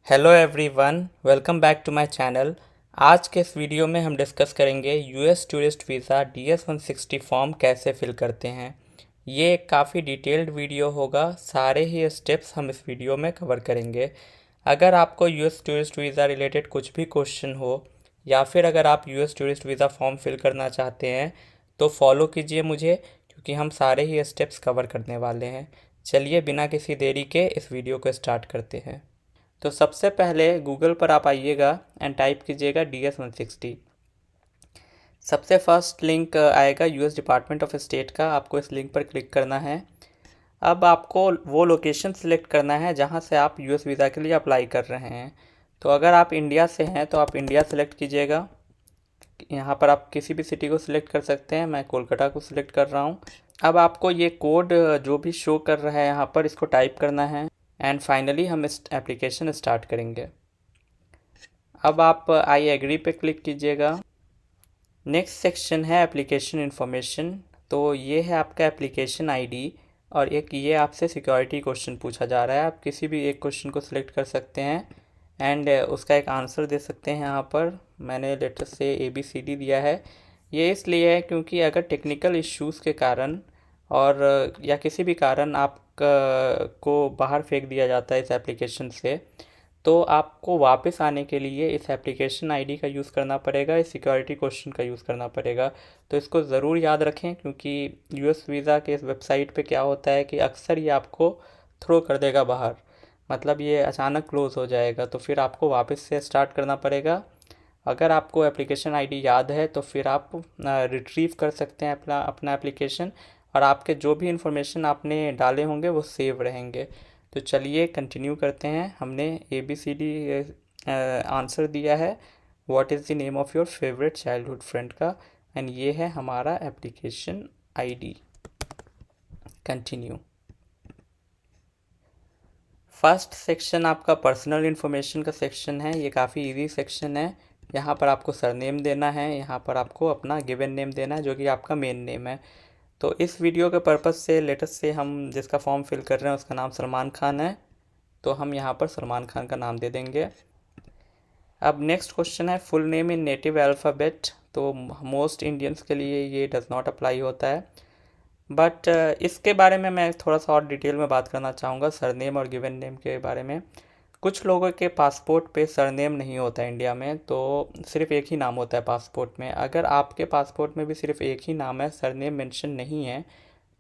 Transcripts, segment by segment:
Hello everyone, welcome back to my channel. आज के इस वीडियो में हम डिस्कस करेंगे US tourist visa DS-160 form कैसे फिल करते हैं। ये एक काफ़ी डिटेल्ड वीडियो होगा, सारे ही स्टेप्स हम इस वीडियो में कवर करेंगे। अगर आपको यूएस टूरिस्ट वीज़ा रिलेटेड कुछ भी क्वेश्चन हो या फिर अगर आप US tourist visa form fill करना चाहते हैं तो फॉलो कीजिए मुझे, क्योंकि हम सारे ही स्टेप्स कवर करने वाले हैं। चलिए बिना किसी देरी के इस वीडियो को स्टार्ट करते हैं। तो सबसे पहले गूगल पर आप आइएगा एंड टाइप कीजिएगा DS-160। सबसे फर्स्ट लिंक आएगा यूएस डिपार्टमेंट ऑफ स्टेट का, आपको इस लिंक पर क्लिक करना है। अब आपको वो लोकेशन सिलेक्ट करना है जहाँ से आप यूएस वीज़ा के लिए अप्लाई कर रहे हैं। तो अगर आप इंडिया से हैं तो आप इंडिया सेलेक्ट कीजिएगा। यहाँ पर आप किसी भी सिटी को सिलेक्ट कर सकते हैं, मैं कोलकाता को सिलेक्ट कर रहा हूँ। अब आपको ये कोड जो भी शो कर रहा है यहाँ पर, इसको टाइप करना है एंड फाइनली हम इस एप्लीकेशन स्टार्ट करेंगे। अब आप आई एग्री पे क्लिक कीजिएगा। नेक्स्ट सेक्शन है एप्लीकेशन इन्फॉर्मेशन। तो ये है आपका एप्लीकेशन आईडी और एक ये आपसे सिक्योरिटी क्वेश्चन पूछा जा रहा है। आप किसी भी एक क्वेश्चन को सिलेक्ट कर सकते हैं एंड उसका एक आंसर दे सकते हैं। यहाँ पर मैंने लेटर से ABCD दिया है। ये इसलिए है क्योंकि अगर टेक्निकल इश्यूज़ के कारण और या किसी भी कारण आप को बाहर फेंक दिया जाता है इस एप्लीकेशन से, तो आपको वापस आने के लिए इस एप्लीकेशन आईडी का यूज़ करना पड़ेगा, इस सिक्योरिटी क्वेश्चन का यूज़ करना पड़ेगा। तो इसको ज़रूर याद रखें, क्योंकि यूएस वीज़ा के इस वेबसाइट पे क्या होता है कि अक्सर ये आपको थ्रो कर देगा बाहर, मतलब ये अचानक क्लोज़ हो जाएगा, तो फिर आपको वापस से स्टार्ट करना पड़ेगा। अगर आपको एप्लीकेशन आईडी याद है तो फिर आप रिट्रीव कर सकते हैं अपना अपना एप्लीकेशन, और आपके जो भी इंफॉर्मेशन आपने डाले होंगे वो सेव रहेंगे। तो चलिए कंटिन्यू करते हैं। हमने ABCD आंसर दिया है, what is the name of your favourite childhood friend का, एंड ये है हमारा application ID. Continue. First section आपका पर्सनल इन्फॉर्मेशन का सेक्शन है। ये काफ़ी इजी सेक्शन है। यहाँ पर आपको सरनेम देना है, यहाँ पर आपको अपना गिवन नेम देना है जो कि आपका मेन नेम है। तो इस वीडियो के पर्पज़ से लेटेस्ट से हम जिसका फॉर्म फिल कर रहे हैं उसका नाम सलमान खान है, तो हम यहाँ पर सलमान खान का नाम दे देंगे। अब नेक्स्ट क्वेश्चन है full name in native alphabet. तो मोस्ट इंडियंस के लिए ये डज़ नॉट अप्लाई होता है, बट इसके बारे में मैं थोड़ा सा और डिटेल में बात करना चाहूँगा, सरनेम और गिवन नेम के बारे में। कुछ लोगों के पासपोर्ट पे सरनेम नहीं होता है इंडिया में, तो सिर्फ एक ही नाम होता है पासपोर्ट में। अगर आपके पासपोर्ट में भी सिर्फ एक ही नाम है, सरनेम मेंशन नहीं है,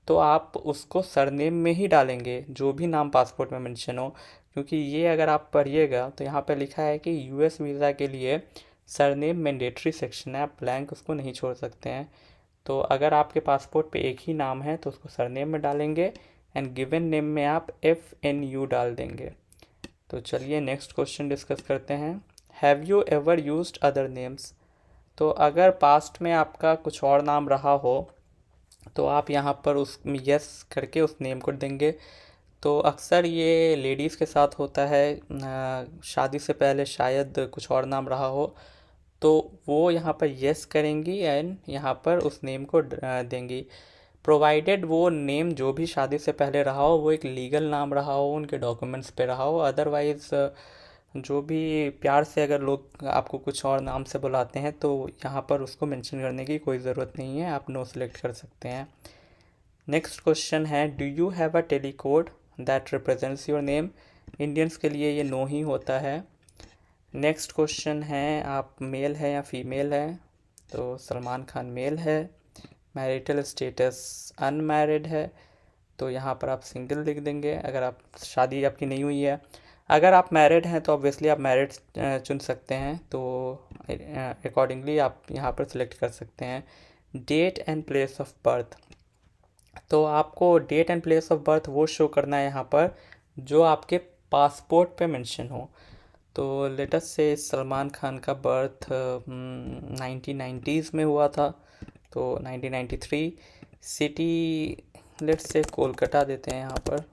तो आप उसको सरनेम में ही डालेंगे जो भी नाम पासपोर्ट में मेंशन हो। क्योंकि ये अगर आप पढ़िएगा तो यहाँ पर लिखा है कि यूएस वीज़ा के लिए सरनेम मैंडेटरी सेक्शन है, आप ब्लैंक उसको नहीं छोड़ सकते हैं। तो अगर आपके पासपोर्ट पे एक ही नाम है तो उसको सरनेम में डालेंगे एंड गिवन नेम में आप FNU डाल देंगे। तो चलिए नेक्स्ट क्वेश्चन डिस्कस करते हैं। Have you ever used other names. तो अगर पास्ट में आपका कुछ और नाम रहा हो तो आप यहाँ पर उस यस करके उस नेम को देंगे। तो अक्सर ये लेडीज़ के साथ होता है, शादी से पहले शायद कुछ और नाम रहा हो, तो वो यहाँ पर यस करेंगी एंड यहाँ पर उस नेम को देंगी, प्रोवाइडेड वो नेम जो भी शादी से पहले रहा हो वो एक लीगल नाम रहा हो, उनके डॉक्यूमेंट्स पे रहा हो। अदरवाइज़ जो भी प्यार से अगर लोग आपको कुछ और नाम से बुलाते हैं तो यहाँ पर उसको मेंशन करने की कोई ज़रूरत नहीं है, आप नो सेलेक्ट कर सकते हैं। नेक्स्ट क्वेश्चन है do you have a telecode that represents your name. Indians के लिए ये नो ही होता है। नेक्स्ट क्वेश्चन है आप मेल है या फीमेल है। तो सलमान खान मेल है। मैरिटल स्टेटस अनमैरिड है, तो यहाँ पर आप सिंगल लिख देंगे अगर आप शादी आपकी नहीं हुई है। अगर आप मैरिड हैं तो ऑब्वियसली आप मैरिड चुन सकते हैं, तो अकॉर्डिंगली आप यहाँ पर सिलेक्ट कर सकते हैं। Date and place of birth. तो आपको date and place of birth वो शो करना है यहाँ पर जो आपके पासपोर्ट पे मेंशन हो। तो लेटेस्ट से सलमान खान का बर्थ 1990s में हुआ था, तो 1993। सिटी लेट्स से कोलकाता देते हैं यहाँ पर,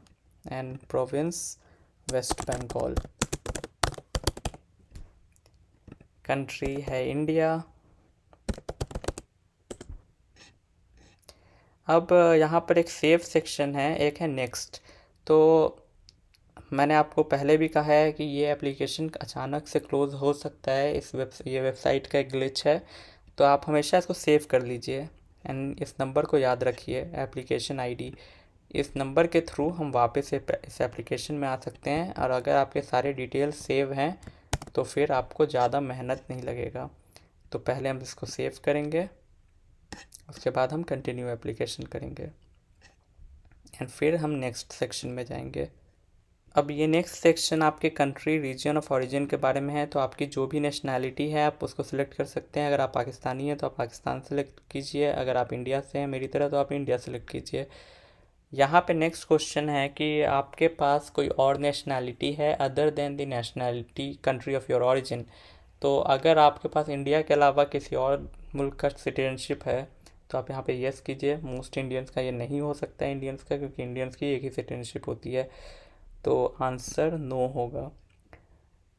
and province West Bengal. Country है इंडिया। अब यहाँ पर एक सेव सेक्शन है, एक है नेक्स्ट। तो मैंने आपको पहले भी कहा है कि ये एप्लीकेशन अचानक से क्लोज़ हो सकता है, ये वेबसाइट का एक ग्लिच है। तो आप हमेशा इसको सेव कर लीजिए एंड इस नंबर को याद रखिए, एप्लीकेशन आईडी। इस नंबर के थ्रू हम वापस इस एप्लीकेशन में आ सकते हैं, और अगर आपके सारे डिटेल्स सेव हैं तो फिर आपको ज़्यादा मेहनत नहीं लगेगा। तो पहले हम इसको सेव करेंगे, उसके बाद हम कंटिन्यू एप्लीकेशन करेंगे एंड फिर हम नेक्स्ट सेक्शन में जाएंगे। अब ये नेक्स्ट सेक्शन आपके कंट्री रीजन ऑफ ओरिजिन के बारे में है। तो आपकी जो भी नेशनैलिटी है आप उसको सिलेक्ट कर सकते हैं। अगर आप पाकिस्तानी हैं तो आप पाकिस्तान सेलेक्ट कीजिए, अगर आप इंडिया से हैं मेरी तरह तो आप इंडिया सेलेक्ट कीजिए। यहाँ पे नेक्स्ट क्वेश्चन है कि आपके पास कोई और नेशनैलिटी है other then the nationality country of your origin. तो अगर आपके पास इंडिया के अलावा किसी और मुल्क का सिटीजनशिप है तो आप यहाँ पे यस कीजिए। मोस्ट इंडियंस का ये नहीं हो सकता है इंडियंस का, क्योंकि इंडियंस की एक ही सिटीजनशिप होती है। तो आंसर नो होगा।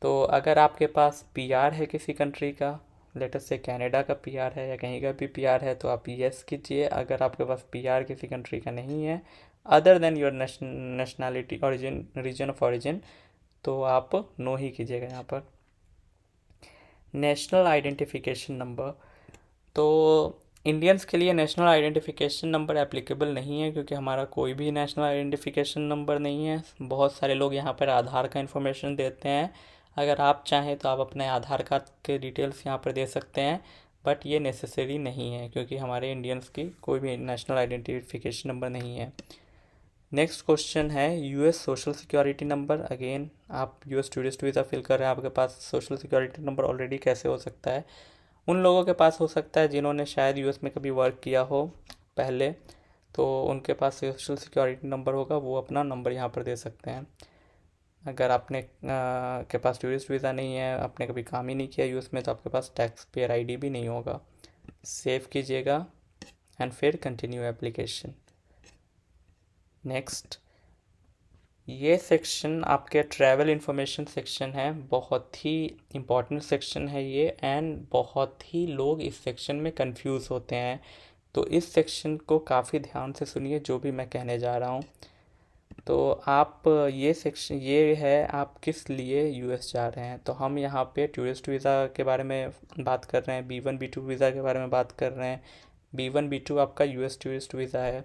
तो अगर आपके पास पीआर है किसी कंट्री का, लेट अस से कनाडा का पीआर है या कहीं का भी पीआर है, तो आप यस कीजिए। अगर आपके पास पीआर किसी कंट्री का नहीं है other than your nationality origin region of origin, तो आप नो ही कीजिएगा यहाँ पर। नेशनल आइडेंटिफिकेशन नंबर, तो इंडियंस के लिए नेशनल आइडेंटिफिकेशन नंबर एप्लीकेबल नहीं है, क्योंकि हमारा कोई भी नेशनल आइडेंटिफिकेशन नंबर नहीं है। बहुत सारे लोग यहाँ पर आधार का इन्फॉर्मेशन देते हैं। अगर आप चाहें तो आप अपने आधार कार्ड के डिटेल्स यहाँ पर दे सकते हैं, बट ये नेसेसरी नहीं है, क्योंकि हमारे इंडियंस की कोई भी नेशनल आइडेंटिफिकेशन नंबर नहीं है। नेक्स्ट क्वेश्चन है US social security number. Again आप यूएस टूरिस्ट वीज़ा फिल कर रहे हैं, आपके पास सोशल सिक्योरिटी नंबर ऑलरेडी कैसे हो सकता है? उन लोगों के पास हो सकता है जिन्होंने शायद यूएस में कभी वर्क किया हो पहले, तो उनके पास सोशल सिक्योरिटी नंबर होगा, वो अपना नंबर यहाँ पर दे सकते हैं। अगर आपने के पास टूरिस्ट वीज़ा नहीं है, आपने कभी काम ही नहीं किया यूएस में, तो आपके पास टैक्स पेयर आईडी भी नहीं होगा। सेव कीजिएगा एंड फिर कंटिन्यू एप्लीकेशन। नेक्स्ट, ये सेक्शन आपके ट्रैवल इंफॉर्मेशन सेक्शन है। बहुत ही इम्पोर्टेंट सेक्शन है ये, एंड बहुत ही लोग इस सेक्शन में कंफ्यूज होते हैं। तो इस सेक्शन को काफ़ी ध्यान से सुनिए जो भी मैं कहने जा रहा हूँ। तो आप ये सेक्शन ये है आप किस लिए यूएस जा रहे हैं। तो हम यहाँ पे टूरिस्ट वीज़ा के बारे में बात कर रहे हैं, B1 B2 वीज़ा के बारे में बात कर रहे हैं। B1 B2 आपका यूएस टूरिस्ट वीज़ा है।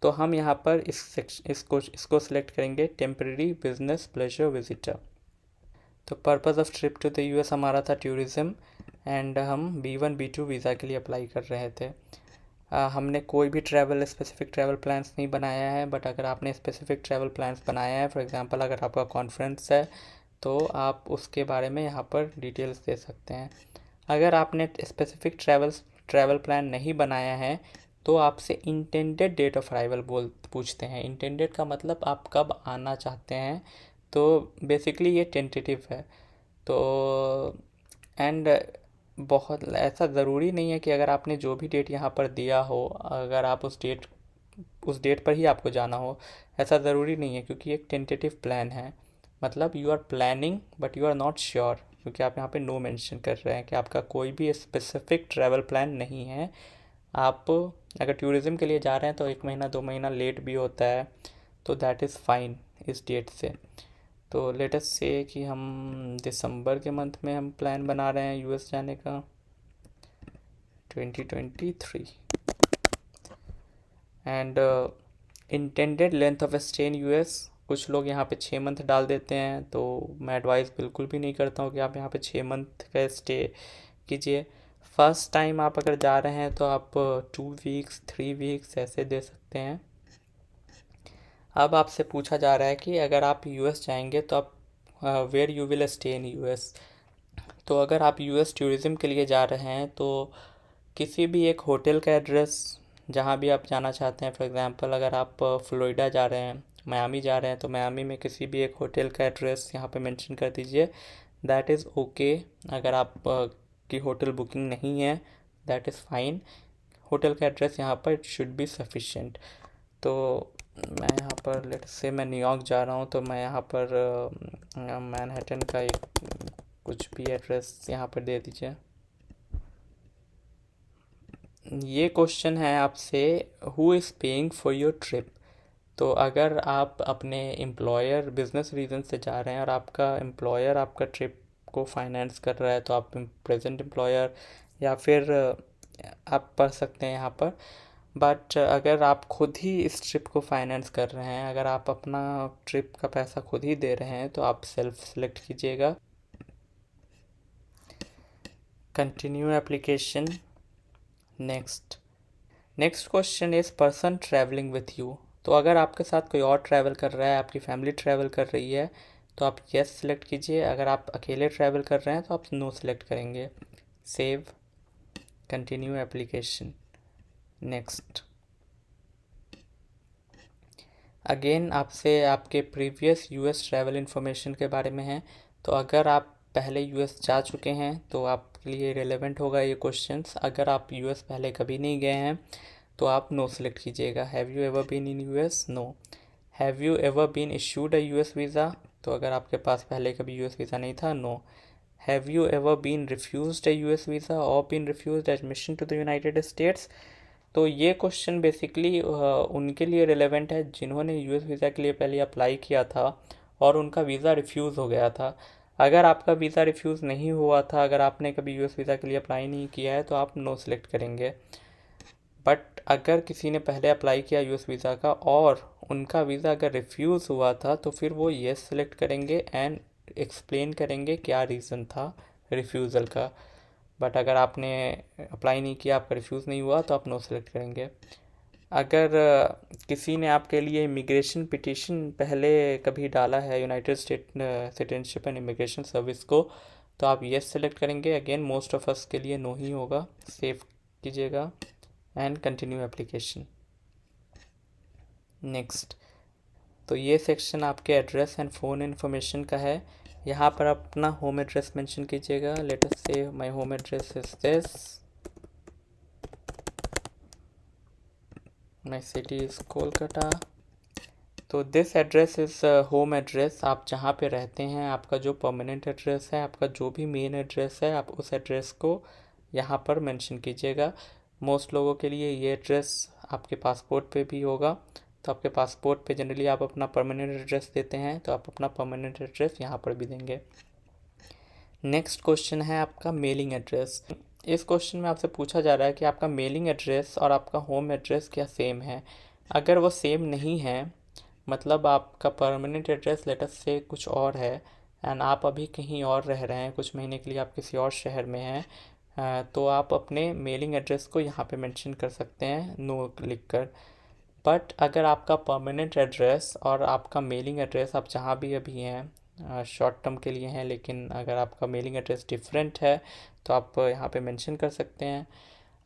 तो हम यहाँ पर इसको सिलेक्ट करेंगे, टेम्परेरी बिजनेस प्लेजर विजिटर। तो purpose of trip to the US हमारा था टूरिज़्म, एंड हम B1 B2 वीज़ा के लिए अप्लाई कर रहे थे। हमने कोई भी स्पेसिफिक ट्रैवल प्लान्स नहीं बनाया है, बट अगर आपने स्पेसिफिक ट्रैवल प्लान्स बनाया है, फॉर एग्जांपल अगर आपका कॉन्फ्रेंस है तो आप उसके बारे में यहाँ पर डिटेल्स दे सकते हैं। अगर आपने स्पेसिफिक ट्रैवल प्लान नहीं बनाया है तो आपसे इंटेंडेड डेट ऑफ अराइवल पूछते हैं। इंटेंडेड का मतलब आप कब आना चाहते हैं, तो बेसिकली ये टेंटेटिव है। तो एंड बहुत ऐसा ज़रूरी नहीं है कि अगर आपने जो भी डेट यहाँ पर दिया हो, अगर आप उस डेट पर ही आपको जाना हो, ऐसा ज़रूरी नहीं है, क्योंकि एक टेंटेटिव प्लान है। मतलब you are planning but you are not sure, क्योंकि आप यहाँ पे नो मेंशन कर रहे हैं कि आपका कोई भी स्पेसिफिक ट्रैवल प्लान नहीं है। आप अगर टूरिज़्म के लिए जा रहे हैं तो 1 महीना 2 महीना लेट भी होता है, तो दैट इज़ फाइन इस डेट से। तो लेट अस से कि हम दिसंबर के मंथ में हम प्लान बना रहे हैं यूएस जाने का, 2023। And intended length of stay in US, कुछ लोग यहाँ पे 6 मंथ डाल देते हैं, तो मैं एडवाइस बिल्कुल भी नहीं करता हूँ कि आप यहाँ पे 6 मंथ का स्टे कीजिए। फर्स्ट टाइम आप अगर जा रहे हैं तो आप 2 वीक्स 3 वीक्स ऐसे दे सकते हैं। अब आपसे पूछा जा रहा है कि अगर आप यूएस जाएंगे तो आप where you will stay in US. तो अगर आप यूएस टूरिज़्म के लिए जा रहे हैं तो किसी भी एक होटल का एड्रेस जहाँ भी आप जाना चाहते हैं, फॉर एग्ज़ाम्पल अगर आप फ्लोरिडा जा रहे हैं, मियामी जा रहे हैं, तो मियामी में किसी भी एक होटल का एड्रेस यहाँ पे मेंशन कर दीजिए। That is okay. अगर आप की होटल बुकिंग नहीं है, दैट इज़ फाइन। होटल का एड्रेस यहाँ पर शुड बी सफिशेंट। तो मैं यहाँ पर लेट से मैं न्यूयॉर्क जा रहा हूँ, तो मैं यहाँ पर मैनहट्टन का एक कुछ भी एड्रेस यहाँ पर दे दीजिए। ये क्वेश्चन है आपसे, who is paying for your trip. तो अगर आप अपने एम्प्लॉयर बिजनेस रीज़न से जा रहे हैं और आपका एम्प्लॉयर आपका ट्रिप को फाइनेंस कर रहा है, तो आप प्रेजेंट एम्प्लॉयर या फिर आप पढ़ सकते हैं यहाँ पर। बट अगर आप खुद ही इस ट्रिप को फाइनेंस कर रहे हैं, अगर आप अपना ट्रिप का पैसा खुद ही दे रहे हैं, तो आप सेल्फ सेलेक्ट कीजिएगा। Continue application. Next next question is person travelling with you. तो अगर आपके साथ कोई और ट्रैवल कर रहा है, आपकी फैमिली ट्रैवल कर रही है, तो आप यस सेलेक्ट कीजिए। अगर आप अकेले ट्रैवल कर रहे हैं तो आप नो सेलेक्ट करेंगे। Save. Continue application. Next again आपसे आपके प्रीवियस यूएस ट्रैवल इन्फॉर्मेशन के बारे में है। तो अगर आप पहले यूएस जा चुके हैं तो आपके लिए रिलेवेंट होगा ये क्वेश्चंस। अगर आप यूएस पहले कभी नहीं गए हैं तो आप नो सेलेक्ट कीजिएगा। Have you ever been in US? No. Have you ever been issued a US visa? तो अगर आपके पास पहले कभी यूएस वीज़ा नहीं था, no. Have you ever been refused a US visa और been refused admission to the United States? तो ये क्वेश्चन बेसिकली उनके लिए रिलेवेंट है जिन्होंने यूएस वीज़ा के लिए पहले अप्लाई किया था और उनका वीज़ा रिफ्यूज़ हो गया था। अगर आपका वीज़ा रिफ्यूज़ नहीं हुआ था, अगर आपने कभी यूएस वीज़ा के लिए अप्लाई नहीं किया है, तो आप नो सेलेक्ट करेंगे। बट अगर किसी ने पहले अप्लाई किया यूएस वीज़ा का और उनका वीज़ा अगर रिफ्यूज़ हुआ था, तो फिर वो येस सेलेक्ट करेंगे एंड एक्सप्लेन करेंगे क्या रीज़न था रिफ्यूज़ल का। बट अगर आपने अप्लाई नहीं किया, आपका रिफ्यूज़ नहीं हुआ, तो आप नो सेलेक्ट करेंगे। अगर किसी ने आपके लिए इमिग्रेशन पिटीशन पहले कभी डाला है United state citizenship and immigration service को, तो आप येस सेलेक्ट करेंगे। अगेन मोस्ट ऑफ अस के लिए नो ही होगा। सेव कीजिएगा एंड कंटिन्यू एप्लीकेशन। नेक्स्ट तो ये सेक्शन आपके एड्रेस एंड फ़ोन इन्फॉर्मेशन का है। यहाँ पर आप अपना होम एड्रेस मेंशन कीजिएगा। Let us say my home address is this, my city is Kolkata. तो this address is home address, आप जहाँ पे रहते हैं, आपका जो परमानेंट एड्रेस है, आपका जो भी मेन एड्रेस है, आप उस एड्रेस को यहाँ पर मेंशन कीजिएगा। मोस्ट लोगों के लिए ये एड्रेस आपके पासपोर्ट पे भी होगा। तो आपके पासपोर्ट पे जनरली आप अपना परमानेंट एड्रेस देते हैं, तो आप अपना परमानेंट एड्रेस यहाँ पर भी देंगे। नेक्स्ट क्वेश्चन है आपका मेलिंग एड्रेस। इस क्वेश्चन में आपसे पूछा जा रहा है कि आपका मेलिंग एड्रेस और आपका होम एड्रेस क्या सेम है। अगर वो सेम नहीं है, मतलब आपका परमानेंट एड्रेस लेटर से कुछ और है एंड आप अभी कहीं और रह रहे हैं, कुछ महीने के लिए आप किसी और शहर में हैं, तो आप अपने मेलिंग एड्रेस को यहाँ पे मेंशन कर सकते हैं नो लिखकर। बट अगर आपका परमानेंट एड्रेस और आपका मेलिंग एड्रेस आप जहाँ भी अभी हैं शॉर्ट टर्म के लिए हैं, लेकिन अगर आपका मेलिंग एड्रेस डिफरेंट है तो आप यहाँ पे मेंशन कर सकते हैं।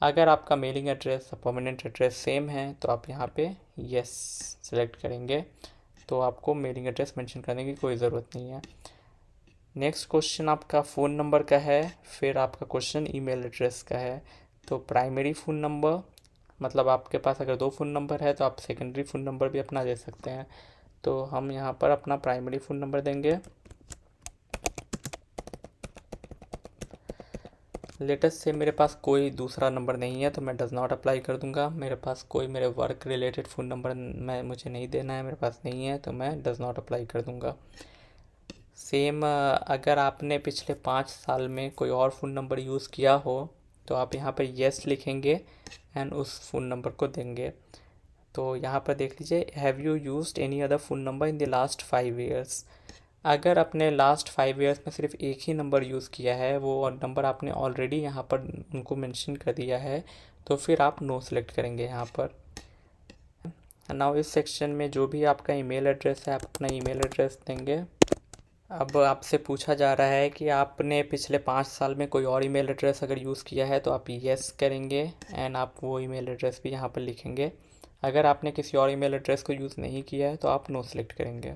अगर आपका मेलिंग एड्रेस और परमानेंट एड्रेस सेम है तो आप यहाँ पे यस सेलेक्ट करेंगे, तो आपको मेलिंग एड्रेस मेंशन करने की कोई ज़रूरत नहीं है। नेक्स्ट क्वेश्चन आपका फ़ोन नंबर का है, फिर आपका क्वेश्चन ईमेल एड्रेस का है। तो प्राइमरी फ़ोन नंबर, मतलब आपके पास अगर दो फ़ोन नंबर है तो आप सेकेंडरी फ़ोन नंबर भी अपना दे सकते हैं। तो हम यहाँ पर अपना प्राइमरी फ़ोन नंबर देंगे। लेटेस्ट से मेरे पास कोई दूसरा नंबर नहीं है तो मैं डज़ नॉट अप्लाई कर दूंगा। मेरे पास कोई मेरे वर्क रिलेटेड फ़ोन नंबर मुझे नहीं देना है, मेरे पास नहीं है, तो मैं डज़ नॉट अप्लाई कर दूंगा। सेम अगर आपने पिछले 5 साल में कोई और फ़ोन नंबर यूज़ किया हो तो आप यहाँ पर येस लिखेंगे एंड उस फ़ोन नंबर को देंगे। तो यहाँ पर देख लीजिए, have you used any other phone number in the last 5 years. अगर आपने लास्ट 5 ईयर्स में सिर्फ एक ही नंबर यूज़ किया है, वो नंबर आपने ऑलरेडी यहाँ पर उनको मेंशन कर दिया है, तो फिर आप नो सेलेक्ट करेंगे यहाँ पर। नाउ इस सेक्शन में जो भी आपका ईमेल एड्रेस है, आप अपना ईमेल एड्रेस देंगे। अब आपसे पूछा जा रहा है कि आपने पिछले 5 साल में कोई और ईमेल एड्रेस अगर यूज़ किया है तो आप येस करेंगे एंड आप वो ईमेल एड्रेस भी यहाँ पर लिखेंगे। अगर आपने किसी और ईमेल एड्रेस को यूज़ नहीं किया है तो आप नो सेलेक्ट करेंगे।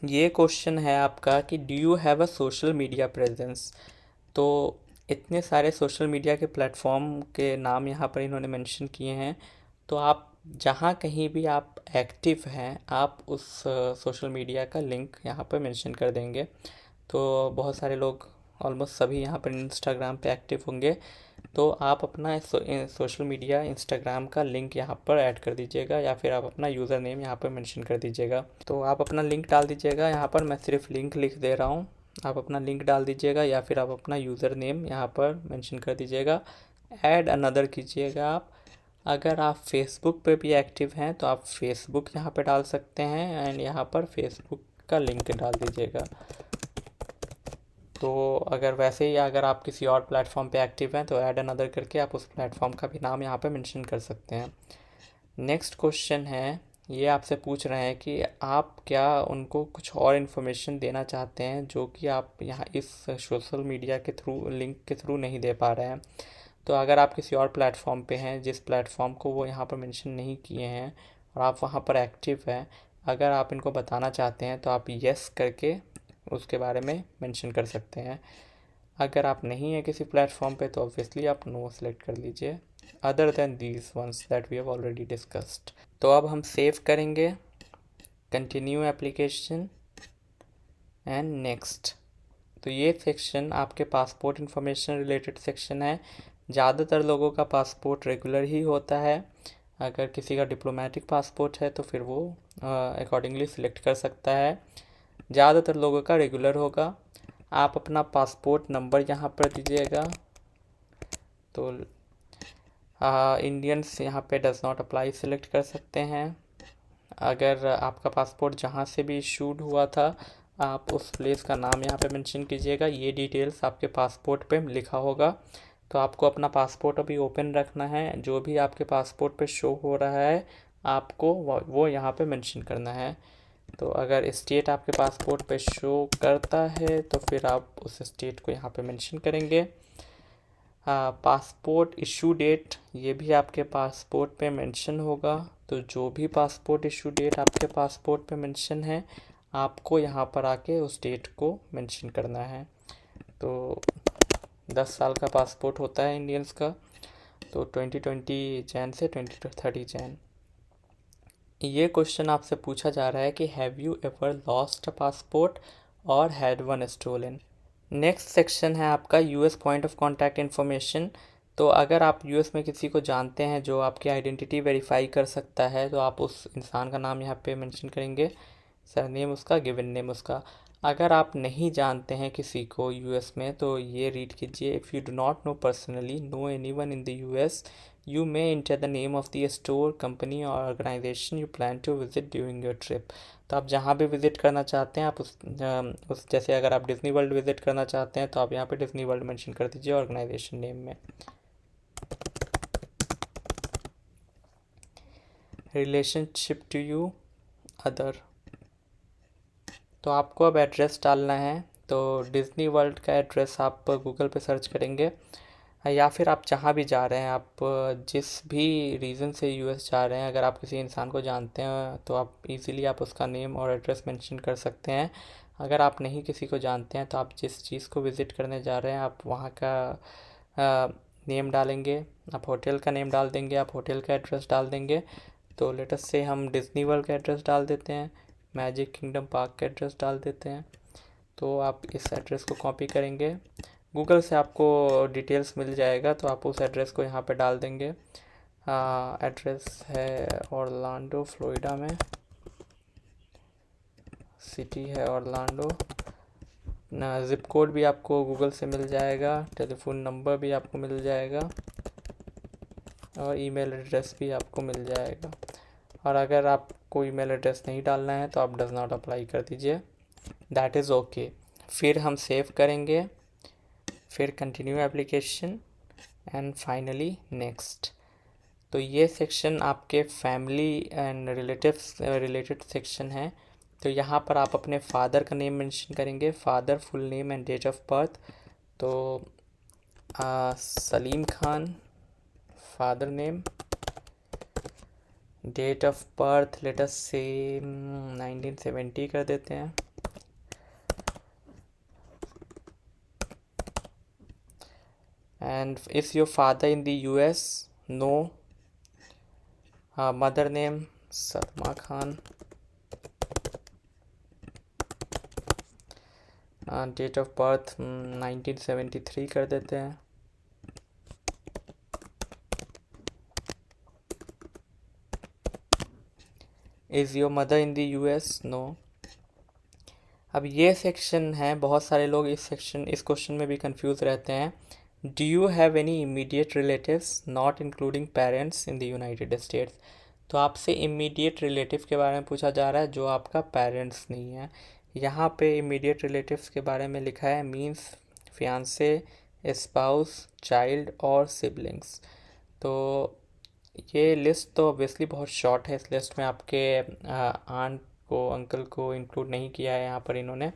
ये क्वेश्चन है आपका कि do you have a social media presence. तो इतने सारे सोशल मीडिया के प्लेटफॉर्म के नाम यहाँ पर इन्होंने मेंशन किए हैं, तो आप जहाँ कहीं भी आप एक्टिव हैं, आप उस सोशल मीडिया का लिंक यहाँ पर मेंशन कर देंगे। तो बहुत सारे लोग ऑलमोस्ट सभी यहाँ पर इंस्टाग्राम पे एक्टिव होंगे। तो आप अपना सोशल मीडिया इंस्टाग्राम का लिंक यहाँ पर ऐड कर दीजिएगा, या फिर आप अपना यूज़र नेम यहाँ पर मेंशन कर दीजिएगा। तो आप अपना लिंक डाल दीजिएगा, यहाँ पर मैं सिर्फ लिंक लिख दे रहा हूँ। आप अपना लिंक डाल दीजिएगा, या फिर आप अपना यूज़र नेम यहाँ पर मेंशन कर दीजिएगा। ऐड अनदर कीजिएगा आप। अगर आप फेसबुक पे भी एक्टिव हैं तो आप फेसबुक यहाँ पे डाल सकते हैं, एंड यहाँ पर फेसबुक का लिंक डाल दीजिएगा। तो अगर वैसे ही अगर आप किसी और प्लेटफॉर्म पे एक्टिव हैं तो ऐड अनदर करके आप उस प्लेटफॉर्म का भी नाम यहाँ पे मेंशन कर सकते हैं। नेक्स्ट क्वेश्चन है, ये आपसे पूछ रहे हैं कि आप क्या उनको कुछ और इन्फॉर्मेशन देना चाहते हैं जो कि आप यहाँ इस सोशल मीडिया के थ्रू, लिंक के थ्रू नहीं दे पा रहे हैं। तो अगर आप किसी और प्लेटफॉर्म पे हैं जिस प्लेटफॉर्म को वो यहाँ पर मेंशन नहीं किए हैं और आप वहाँ पर एक्टिव हैं, अगर आप इनको बताना चाहते हैं तो आप यस करके उसके बारे में मेंशन कर सकते हैं। अगर आप नहीं हैं किसी प्लेटफॉर्म पे तो ऑब्वियसली आप नो सेलेक्ट कर लीजिए, other than these ones that we have already discussed. तो अब हम सेव करेंगे, कंटिन्यू एप्लीकेशन एंड नेक्स्ट। तो ये सेक्शन आपके पासपोर्ट इन्फॉर्मेशन रिलेटेड सेक्शन है। ज़्यादातर लोगों का पासपोर्ट रेगुलर ही होता है। अगर किसी का डिप्लोमेटिक पासपोर्ट है तो फिर वो अकॉर्डिंगली सिलेक्ट कर सकता है। ज़्यादातर लोगों का रेगुलर होगा। आप अपना पासपोर्ट नंबर यहाँ पर दीजिएगा। तो इंडियंस यहाँ पे डज़ नॉट अप्लाई सिलेक्ट कर सकते हैं। अगर आपका पासपोर्ट जहाँ से भी इशूड हुआ था आप उस प्लेस का नाम यहाँ पे मेंशन कीजिएगा। ये डिटेल्स आपके पासपोर्ट पे लिखा होगा। तो आपको अपना पासपोर्ट अभी ओपन रखना है, जो भी आपके पासपोर्ट पे शो हो रहा है आपको वो यहाँ पे मेंशन करना है। तो अगर स्टेट आपके पासपोर्ट पे शो करता है तो फिर आप उस स्टेट को यहाँ पे मेंशन करेंगे। पासपोर्ट इशू डेट, ये भी आपके पासपोर्ट पे मेंशन होगा। तो जो भी पासपोर्ट इशू डेट आपके पासपोर्ट पे मेंशन है आपको यहाँ पर आके उस डेट को मेंशन करना है। तो 10 साल का पासपोर्ट होता है इंडियंस का, तो 2020 जैन से 2030 जैन। ये क्वेश्चन आपसे पूछा जा रहा है कि have you ever lost a passport और had one stolen. Next section है आपका US point of contact information. तो अगर आप यूएस में किसी को जानते हैं जो आपकी आइडेंटिटी वेरीफाई कर सकता है तो आप उस इंसान का नाम यहाँ पे मेंशन करेंगे, सरनेम उसका, गिवन नेम उसका। अगर आप नहीं जानते हैं किसी को यूएस में तो ये रीड कीजिए, if you do not know personally know anyone in the US you may enter the name of the store, company और organization you plan to visit during your trip. तो आप जहाँ भी विज़िट करना चाहते हैं आप उस जैसे अगर आप डिज्नी वर्ल्ड विज़िट करना चाहते हैं तो आप यहाँ पे डिज्नी वर्ल्ड मेंशन कर दीजिए ऑर्गेनाइजेशन नेम में। रिलेशनशिप टू यू अदर, तो आपको अब एड्रेस डालना है। तो डिज्नी वर्ल्ड का एड्रेस आप गूगल पे सर्च करेंगे, या फिर आप जहाँ भी जा रहे हैं, आप जिस भी रीज़न से यूएस जा रहे हैं, अगर आप किसी इंसान को जानते हैं तो आप इजीली आप उसका नेम और एड्रेस मेंशन कर सकते हैं। अगर आप नहीं किसी को जानते हैं तो आप जिस चीज़ को विज़िट करने जा रहे हैं आप वहाँ का नेम डालेंगे, आप होटल का नेम डाल देंगे, आप होटल का एड्रेस डाल देंगे। तो लेटेस्ट से हम डिज्नी वर्ल्ड का एड्रेस डाल देते हैं, मैजिक किंगडम पार्क का एड्रेस डाल देते हैं। तो आप इस एड्रेस को कॉपी करेंगे, गूगल से आपको डिटेल्स मिल जाएगा तो आप उस एड्रेस को यहाँ पे डाल देंगे। एड्रेस है ऑरलैंडो फ्लोरिडा में, सिटी है ऑरलैंडो, ज़िप कोड भी आपको गूगल से मिल जाएगा, टेलीफोन नंबर भी आपको मिल जाएगा और ईमेल एड्रेस भी आपको मिल जाएगा। और अगर आपको ईमेल एड्रेस नहीं डालना है तो आप डज़ नॉट अप्लाई कर दीजिए, दैट इज़ ओके। फिर हम सेव करेंगे, फिर continue application and finally next. तो ये सेक्शन आपके family and relatives related section है। तो यहाँ पर आप अपने फादर का नेम मेंशन करेंगे, father full name and date of birth. तो Salim Khan father name, date of birth let us say 1970 कर देते हैं। And is your father in the US? No. Mother name Salma Khan. Date of birth 1973 कर देते हैं। Is your mother in the US? No. अब ये section है, बहुत सारे लोग इस क्वेश्चन में भी कंफ्यूज रहते हैं। Do you have any immediate relatives not including parents in the United States? तो आपसे इमीडिएट रिलेटिव के बारे में पूछा जा रहा है जो आपका पेरेंट्स नहीं है। यहाँ पे इमीडिएट रिलेटिव्स के बारे में लिखा है मीन्स फियांसे, स्पाउस, चाइल्ड और सिबलिंग्स। तो ये लिस्ट तो ऑब्वियसली बहुत शॉर्ट है, इस लिस्ट में आपके आंट को, अंकल को इंक्लूड नहीं किया है यहाँ पर इन्होंने।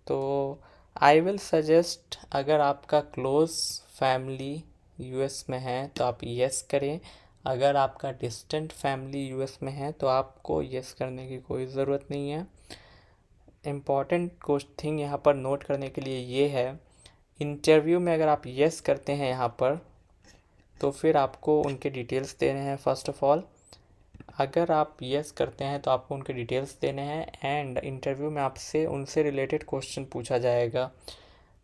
तो आई विल सजेस्ट, अगर आपका क्लोज फैमिली यूएस में है तो आप यस करें। अगर आपका डिस्टेंट फैमिली यूएस में है तो आपको यस करने की कोई ज़रूरत नहीं है। इम्पॉर्टेंट कुछ थिंग यहाँ पर नोट करने के लिए ये है, इंटरव्यू में अगर आप यस करते हैं यहाँ पर तो फिर आपको उनके डिटेल्स देने हैं। फर्स्ट ऑफ ऑल, अगर आप यस करते हैं तो आपको उनके डिटेल्स देने हैं एंड इंटरव्यू में आपसे उनसे रिलेटेड क्वेश्चन पूछा जाएगा।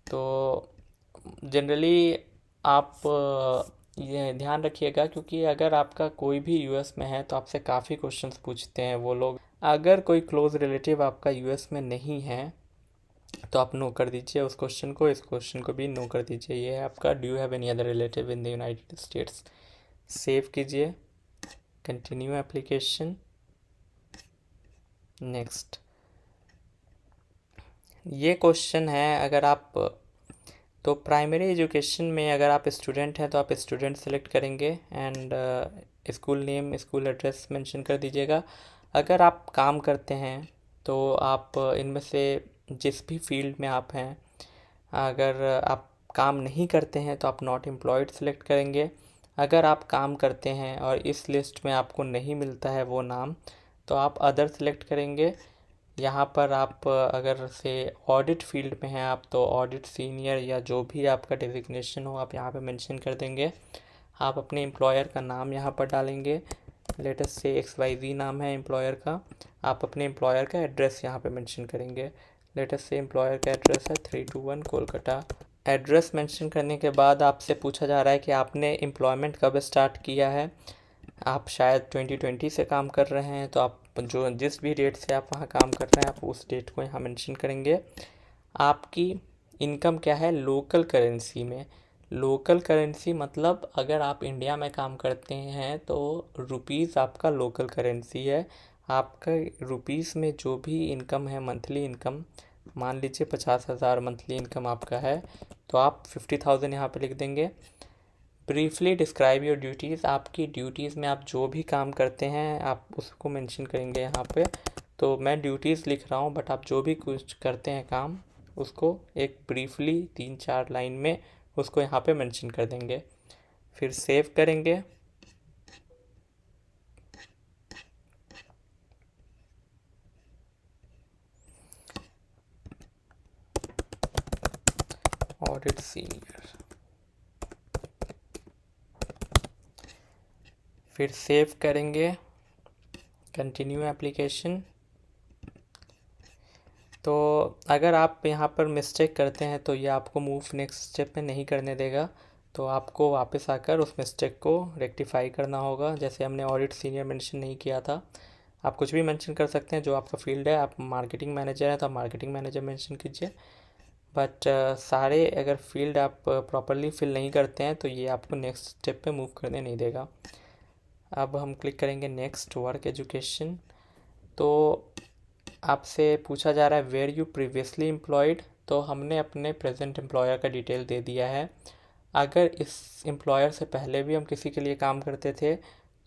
तो जनरली आप ये ध्यान रखिएगा, क्योंकि अगर आपका कोई भी यूएस में है तो आपसे काफ़ी क्वेश्चंस पूछते हैं वो लोग। अगर कोई क्लोज रिलेटिव आपका यूएस में नहीं है तो आप नो कर दीजिए उस क्वेश्चन को, इस क्वेश्चन को भी नो कर दीजिए। ये है आपका, do you have any other relative in the United states. Save कीजिए, कंटिन्यू एप्लीकेशन, नेक्स्ट। ये क्वेश्चन है, अगर आप तो प्राइमरी एजुकेशन में अगर आप स्टूडेंट हैं तो आप स्टूडेंट सेलेक्ट करेंगे and school name, school address mention कर दीजिएगा। अगर आप काम करते हैं तो आप इनमें से जिस भी फील्ड में आप हैं, अगर आप काम नहीं करते हैं तो आप नॉट एम्प्लॉयड सेलेक्ट करेंगे। अगर आप काम करते हैं और इस लिस्ट में आपको नहीं मिलता है वो नाम तो आप अदर सेलेक्ट करेंगे। यहाँ पर आप अगर से ऑडिट फील्ड में हैं आप तो ऑडिट सीनियर या जो भी आपका डेजिग्नेशन हो आप यहाँ पे मेंशन कर देंगे। आप अपने एम्प्लॉयर का नाम यहाँ पर डालेंगे, लेटेस्ट से XYZ नाम है एम्प्लॉयर का। आप अपने एम्प्लॉयर का एड्रेस यहाँ पे मेंशन करेंगे, लेटेस्ट से एम्प्लॉयर का एड्रेस है 321 कोलकाता। एड्रेस मेंशन करने के बाद आपसे पूछा जा रहा है कि आपने एम्प्लॉयमेंट कब स्टार्ट किया है। आप शायद 2020 से काम कर रहे हैं तो आप जो जिस भी डेट से आप वहाँ काम कर रहे हैं आप उस डेट को यहाँ मेंशन करेंगे। आपकी इनकम क्या है लोकल करेंसी में। लोकल करेंसी मतलब अगर आप इंडिया में काम करते हैं तो रुपीज़ आपका लोकल करेंसी है। आपका रुपीज़ में जो भी इनकम है, मंथली इनकम, मान लीजिए 50,000 मंथली इनकम आपका है तो आप 50,000 यहाँ पे लिख देंगे। ब्रीफली डिस्क्राइब योर ड्यूटीज़, आपकी ड्यूटीज़ में आप जो भी काम करते हैं आप उसको मेंशन करेंगे यहाँ पे। तो मैं ड्यूटीज़ लिख रहा हूँ बट आप जो भी कुछ करते हैं काम उसको एक ब्रीफली 3-4 लाइन में उसको यहाँ पे मेंशन कर देंगे। फिर सेव करेंगे, ऑडिट सीनियर, फिर सेव करेंगे, कंटिन्यू एप्लीकेशन। तो अगर आप यहाँ पर मिस्टेक करते हैं तो ये आपको मूव नेक्स्ट स्टेप में नहीं करने देगा, तो आपको वापस आकर उस मिस्टेक को रेक्टिफाई करना होगा। जैसे हमने ऑडिट सीनियर मेंशन नहीं किया था, आप कुछ भी मेंशन कर सकते हैं जो आपका फील्ड है। आप मार्केटिंग मैनेजर हैं तो आप मार्केटिंग मैनेजर मेंशन कीजिए, बट सारे अगर फील्ड आप प्रॉपरली फिल नहीं करते हैं तो ये आपको नेक्स्ट स्टेप पे मूव करने नहीं देगा। अब हम क्लिक करेंगे नेक्स्ट, वर्क एजुकेशन। तो आपसे पूछा जा रहा है वेयर यू प्रीवियसली एम्प्लॉयड, तो हमने अपने प्रेजेंट एम्प्लॉयर का डिटेल दे दिया है। अगर इस एम्प्लॉयर से पहले भी हम किसी के लिए काम करते थे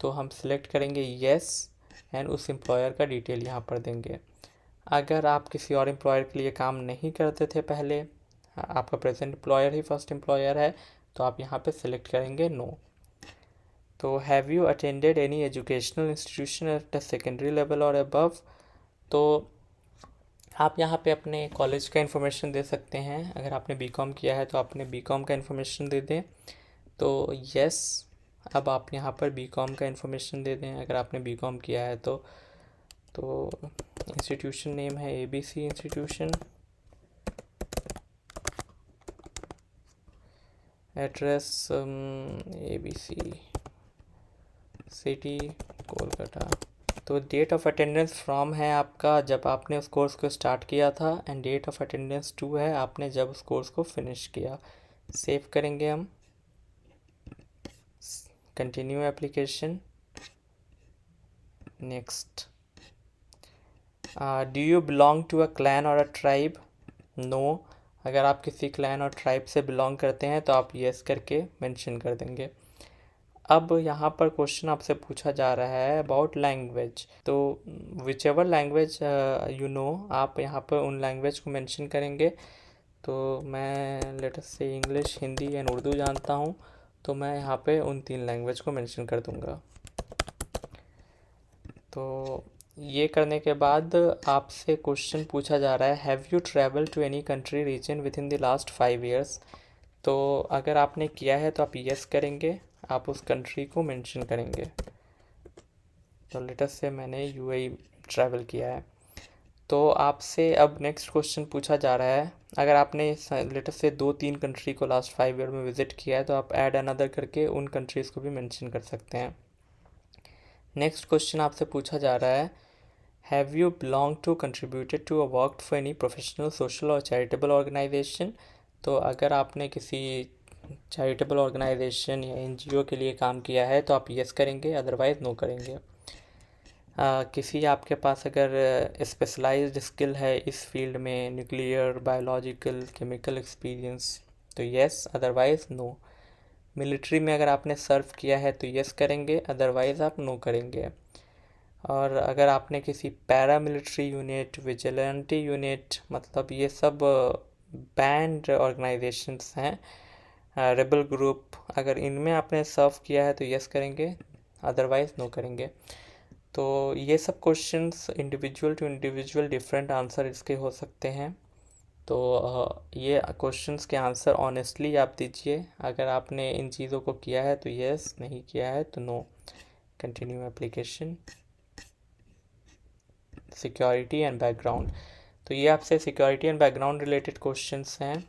तो हम सिलेक्ट करेंगे येस एंड उस एम्प्लॉयर का डिटेल यहाँ पर देंगे। अगर आप किसी और एम्प्लॉयर के लिए काम नहीं करते थे पहले, आपका प्रेजेंट एम्प्लॉयर ही फर्स्ट एम्प्लॉयर है, तो आप यहाँ पे सिलेक्ट करेंगे नो। तो have you attended any educational institution at the secondary level और अबव, तो आप यहाँ पे अपने कॉलेज का इन्फॉर्मेशन दे सकते हैं। अगर आपने बीकॉम किया है तो आपने बीकॉम का इन्फॉर्मेशन दे दें, तो यस। अब आप यहाँ पर बीकॉम का इन्फॉर्मेशन दे दें अगर आपने बीकॉम किया है तो इंस्टीट्यूशन नेम है ABC institution, address ABC, city Kolkata. तो डेट ऑफ अटेंडेंस फ्रॉम है आपका जब आपने उस कोर्स को स्टार्ट किया था, and date of attendance to है आपने जब उस कोर्स को फिनिश किया। सेव करेंगे हम, continue application, next. Do you belong to a clan or a tribe? No. अगर आप किसी क्लैन और ट्राइब से बिलोंग करते हैं तो आप येस करके मेंशन कर देंगे। अब यहाँ पर क्वेश्चन आपसे पूछा जा रहा है अबाउट लैंग्वेज। तो which ever language you know, आप यहाँ पर उन लैंग्वेज को मेंशन करेंगे। तो मैं लेट अस से इंग्लिश, हिंदी एंड उर्दू जानता हूँ, तो मैं यहाँ पे उन 3 लैंग्वेज को मेंशन कर दूँगा। तो ये करने के बाद आपसे क्वेश्चन पूछा जा रहा है have you travel to any country region within the last 5 years। तो अगर आपने किया है तो आप यस करेंगे, आप उस कंट्री को मेंशन करेंगे। तो लेटेस्ट से मैंने यूएई ट्रैवल किया है। तो आपसे अब नेक्स्ट क्वेश्चन पूछा जा रहा है अगर आपने लेटेस्ट से 2-3 कंट्री को लास्ट 5 ईयर में विजिट किया है तो आप ऐड अनदर करके उन कंट्रीज़ को भी मेंशन कर सकते हैं। नेक्स्ट क्वेश्चन आपसे पूछा जा रहा है have you belong to contributed to a work for any professional social or charitable organization. तो अगर आपने किसी चैरिटेबल ऑर्गेनाइजेशन या एनजीओ के लिए काम किया है तो आप यस करेंगे, अदरवाइज़ नो करेंगे। किसी आपके पास अगर स्पेशलाइज्ड स्किल है इस फील्ड में, न्यूक्लियर, बायोलॉजिकल, केमिकल एक्सपीरियंस, तो यस, अदरवाइज़ नो। मिलिट्री में अगर आपने सर्व किया है तो यस करेंगे, अदरवाइज़ आप नो करेंगे। और अगर आपने किसी para military unit, vigilante unit, मतलब ये सब बैंड ऑर्गेनाइजेशंस हैं, रेबल ग्रुप, अगर इनमें आपने सर्व किया है तो यस करेंगे, अदरवाइज़ नो करेंगे। तो ये सब questions individual to individual different answer इसके हो सकते हैं। तो ये क्वेश्चंस के आंसर ऑनेस्टली आप दीजिए। अगर आपने इन चीज़ों को किया है तो यस, नहीं किया है तो no. Continue application, security and background. तो ये आपसे security and background related questions हैं।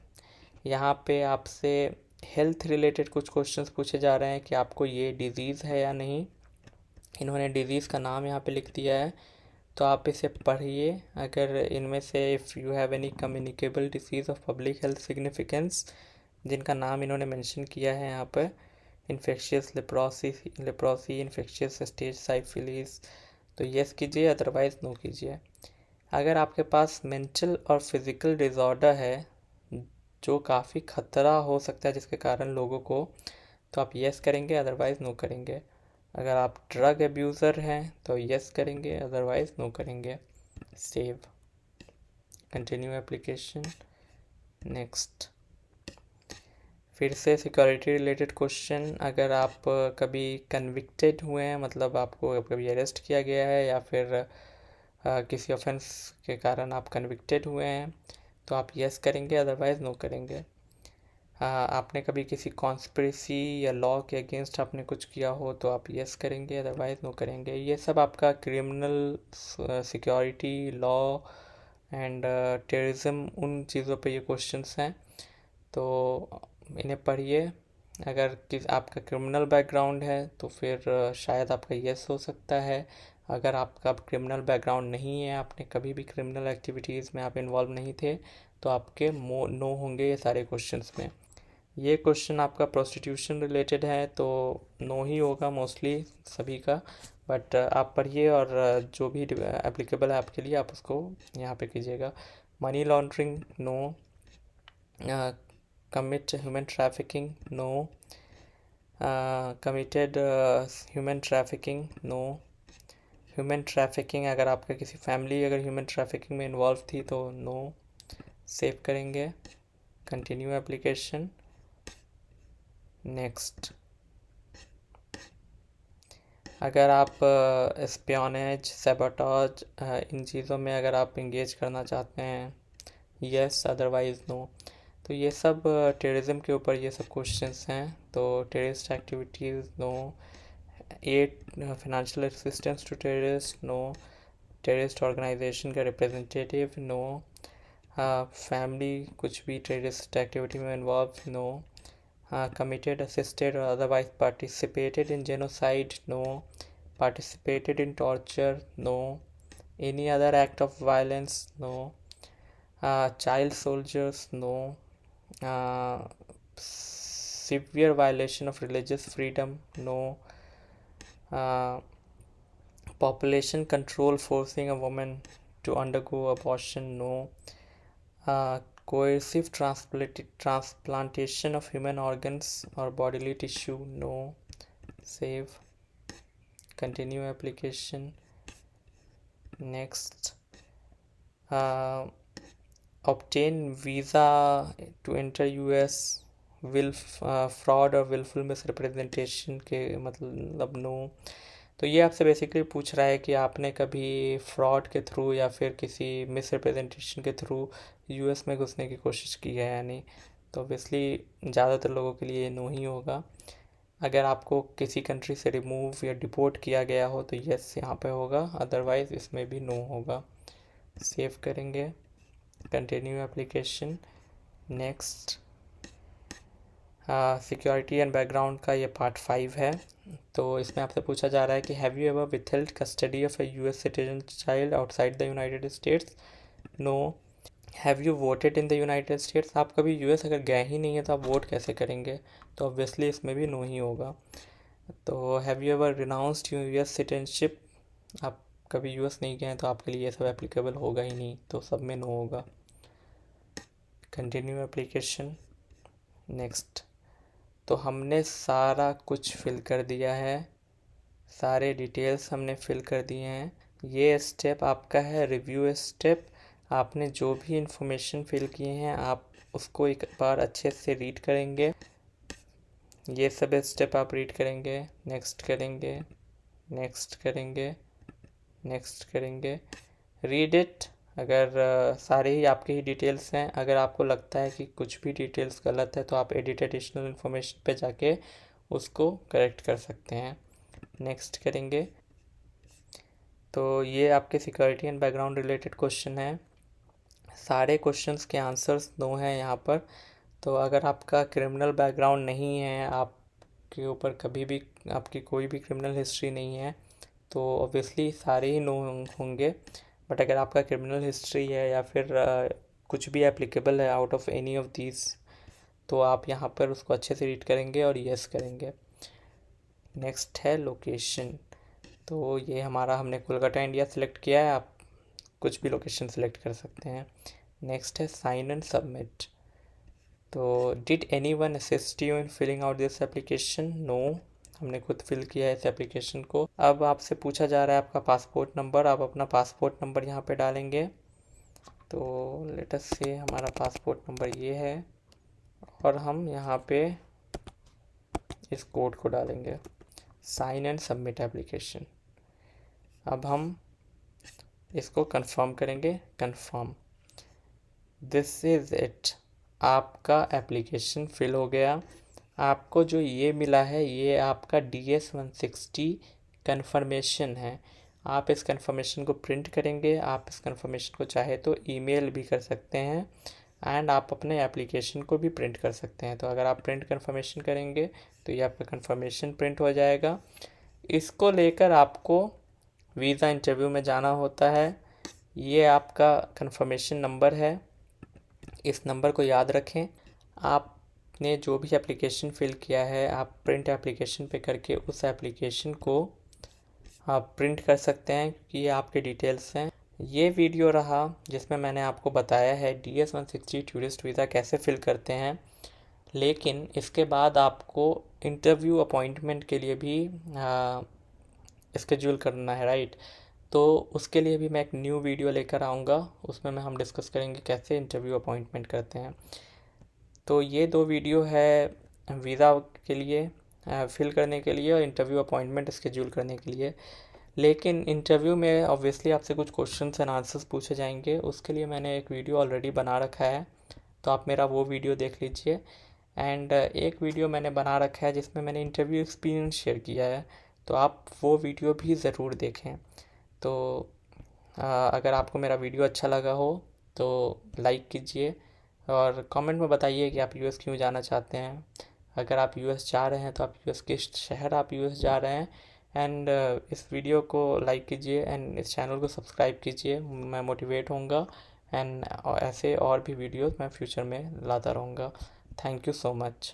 यहाँ पे आपसे हेल्थ रिलेटेड कुछ क्वेश्चंस पूछे जा रहे हैं कि आपको ये डिज़ीज़ है या नहीं। इन्होंने डिज़ीज़ का नाम यहाँ पे लिख दिया है, तो आप इसे पढ़िए। अगर इनमें से if you have any communicable disease of public health significance, जिनका नाम इन्होंने मेंशन किया है यहाँ पर, infectious leprosy, infectious stage syphilis, तो यस कीजिए, अदरवाइज़ नो कीजिए। अगर आपके पास मेंटल और फिज़िकल डिज़ॉर्डर है जो काफ़ी ख़तरा हो सकता है जिसके कारण लोगों को, तो आप यस करेंगे, अदरवाइज़ नो करेंगे। अगर आप ड्रग अब्यूज़र हैं तो यस करेंगे, अदरवाइज़ नो करेंगे। Save, continue application, next. फिर से सिक्योरिटी रिलेटेड क्वेश्चन, अगर आप कभी कन्विक्टेड हुए हैं, मतलब आपको कभी अरेस्ट किया गया है या फिर किसी ऑफेंस के कारण आप कन्विक्टेड हुए हैं तो आप यस करेंगे, अदरवाइज़ नो करेंगे। आपने कभी किसी कॉन्स्पिरेसी या लॉ के अगेंस्ट आपने कुछ किया हो तो आप यस करेंगे, अदरवाइज़ नो करेंगे। ये सब आपका criminal, security, law and terrorism, उन चीज़ों पे ये क्वेश्चंस हैं, तो इन्हें पढ़िए। अगर किस आपका क्रिमिनल बैकग्राउंड है तो फिर शायद आपका यस हो सकता है। अगर आपका क्रिमिनल बैकग्राउंड नहीं है, आपने कभी भी क्रिमिनल एक्टिविटीज़ में आप इन्वॉल्व नहीं थे, तो आपके नो होंगे ये सारे क्वेश्चंस में। ये क्वेश्चन आपका प्रोस्टिट्यूशन रिलेटेड है तो नो ही होगा मोस्टली सभी का, बट आप पढ़िए और जो भी एप्लीकेबल है आपके लिए आप उसको यहाँ पे कीजिएगा। Money laundering, no. Commit human trafficking, no. Committed human trafficking, no. Human trafficking, अगर आपका किसी फैमिली अगर ह्यूमन ट्रैफिकिंग में इन्वॉल्व थी तो नो। सेव करेंगे, कंटिन्यू एप्लीकेशन, नेक्स्ट। अगर आप स्पियोनेज, सैबोटाज, इन चीज़ों में अगर आप इंगेज करना चाहते हैं, यस, अदरवाइज़ नो। तो ये सब टेररिज्म के ऊपर ये सब क्वेश्चंस हैं। तो terrorist activities, no. Aid financial assistance to terrorist, no. Terrorist organization का रिप्रेजेंटेटिव, नो। फैमिली कुछ भी टेररिस्ट एक्टिविटी में involve, no. committed, assisted, or otherwise participated in genocide? No. Participated in torture? No. Any other act of violence? No. Child soldiers? No. Severe violation of religious freedom? No. Uh, Population control forcing a woman to undergo abortion? No. Coercive transplantation of human organs or bodily tissue? No. Save. Continue application. Next. Obtain visa to enter US will fraud और willful misrepresentation के मतलब no. तो ये आपसे basically पूछ रहा है कि आपने कभी फ्रॉड के थ्रू या फिर किसी मिसरिप्रेजेंटेशन के थ्रू यूएस में घुसने की कोशिश की है या नहीं। तो ऑब्वियसली ज़्यादातर लोगों के लिए नो ही होगा। अगर आपको किसी कंट्री से रिमूव या डिपोर्ट किया गया हो तो यस यहाँ पे होगा, अदरवाइज़ इसमें भी नो होगा। सेव करेंगे, continue application. Next. Security and background का ये पार्ट 5 है। तो इसमें आपसे पूछा जा रहा है कि have you ever withheld custody of a US citizen child outside the United States? No. Have you voted in the United States? आप कभी यूएस अगर गए ही नहीं है तो आप वोट कैसे करेंगे? तो ऑब्वियसली इसमें भी नो ही होगा। तो have you ever renounced US citizenship? आप कभी यूएस नहीं गए हैं तो आपके लिए ये सब एप्लीकेबल होगा ही नहीं, तो सब में नो होगा। Continue application. नेक्स्ट। तो हमने सारा कुछ फिल कर दिया है, सारे डिटेल्स हमने फिल कर दिए हैं। ये स्टेप आपका है रिव्यू स्टेप। आपने जो भी इंफॉर्मेशन फिल किए हैं आप उसको एक बार अच्छे से रीड करेंगे। ये सब स्टेप आप रीड करेंगे, नेक्स्ट करेंगे, नेक्स्ट करेंगे, नेक्स्ट करेंगे। Read it. अगर सारे ही आपके ही डिटेल्स हैं, अगर आपको लगता है कि कुछ भी डिटेल्स गलत है तो आप एडिट एडिशनल इन्फॉर्मेशन पे जाके उसको करेक्ट कर सकते हैं। नेक्स्ट करेंगे। तो ये आपके security and background related question है। सारे क्वेश्चंस के आंसर्स नो हैं यहाँ पर। तो अगर आपका क्रिमिनल बैकग्राउंड नहीं है, आपके ऊपर कभी भी आपकी कोई भी क्रिमिनल हिस्ट्री नहीं है, तो ऑब्वियसली सारे ही नो होंगे। बट अगर आपका क्रिमिनल हिस्ट्री है या फिर कुछ भी एप्लीकेबल है out of any of these, तो आप यहाँ पर उसको अच्छे से रीड करेंगे और यस करेंगे। नेक्स्ट है लोकेशन। तो ये हमारा हमने कोलकाता इंडिया सेलेक्ट किया है, आप कुछ भी लोकेशन सेलेक्ट कर सकते हैं। नेक्स्ट है साइन एंड सबमिट। तो did anyone assist you in filling out this application? No, हमने खुद फिल किया है इस एप्लीकेशन को। अब आपसे पूछा जा रहा है आपका पासपोर्ट नंबर, आप अपना पासपोर्ट नंबर यहाँ पे डालेंगे। तो लेट अस से हमारा पासपोर्ट नंबर ये है और हम यहाँ पे इस कोड को डालेंगे, साइन एंड सबमिट एप्लीकेशन। अब हम इसको कंफर्म करेंगे, कंफर्म। दिस इज़ इट, आपका एप्लीकेशन फिल हो गया। आपको जो ये मिला है ये आपका DS-160 कन्फर्मेशन है। आप इस कन्फर्मेशन को प्रिंट करेंगे, आप इस कन्फर्मेशन को चाहे तो ईमेल भी कर सकते हैं एंड आप अपने एप्लीकेशन को भी प्रिंट कर सकते हैं। तो अगर आप प्रिंट कन्फर्मेशन करेंगे तो ये आपका कन्फर्मेशन प्रिंट हो जाएगा। इसको लेकर आपको वीज़ा इंटरव्यू में जाना होता है। ये आपका कन्फर्मेशन नंबर है, इस नंबर को याद रखें। आपने जो भी एप्लीकेशन फ़िल किया है आप प्रिंट एप्लीकेशन पे करके उस एप्लीकेशन को आप प्रिंट कर सकते हैं, क्योंकि ये आपके डिटेल्स हैं। ये वीडियो रहा जिसमें मैंने आपको बताया है DS-160 टूरिस्ट वीज़ा कैसे फ़िल करते हैं। लेकिन इसके बाद आपको इंटरव्यू अपॉइंटमेंट के लिए भी स्केड्यूल करना है, राइट? तो उसके लिए भी मैं एक न्यू वीडियो लेकर आऊँगा, उसमें हम डिस्कस करेंगे कैसे इंटरव्यू अपॉइंटमेंट करते हैं। तो ये 2 वीडियो है वीज़ा के लिए फिल करने के लिए और इंटरव्यू अपॉइंटमेंट स्केड्यूल करने के लिए। लेकिन इंटरव्यू में ऑब्वियसली आपसे कुछ क्वेश्चंस एंड आंसर्स पूछे जाएंगे, उसके लिए मैंने एक वीडियो ऑलरेडी बना रखा है, तो आप मेरा वो वीडियो देख लीजिए। एंड एक वीडियो मैंने बना रखा है जिसमें मैंने इंटरव्यू एक्सपीरियंस शेयर किया है, तो आप वो वीडियो भी ज़रूर देखें। तो अगर आपको मेरा वीडियो अच्छा लगा हो तो लाइक कीजिए और कमेंट में बताइए कि आप यूएस क्यों जाना चाहते हैं। अगर आप यूएस जा रहे हैं तो आप यूएस किस शहर आप यूएस जा रहे हैं। एंड इस वीडियो को लाइक कीजिए एंड इस चैनल को सब्सक्राइब कीजिए, मैं मोटिवेट होऊंगा। एंड ऐसे और भी वीडियोस मैं फ्यूचर में लाता रहूँगा। Thank you so much.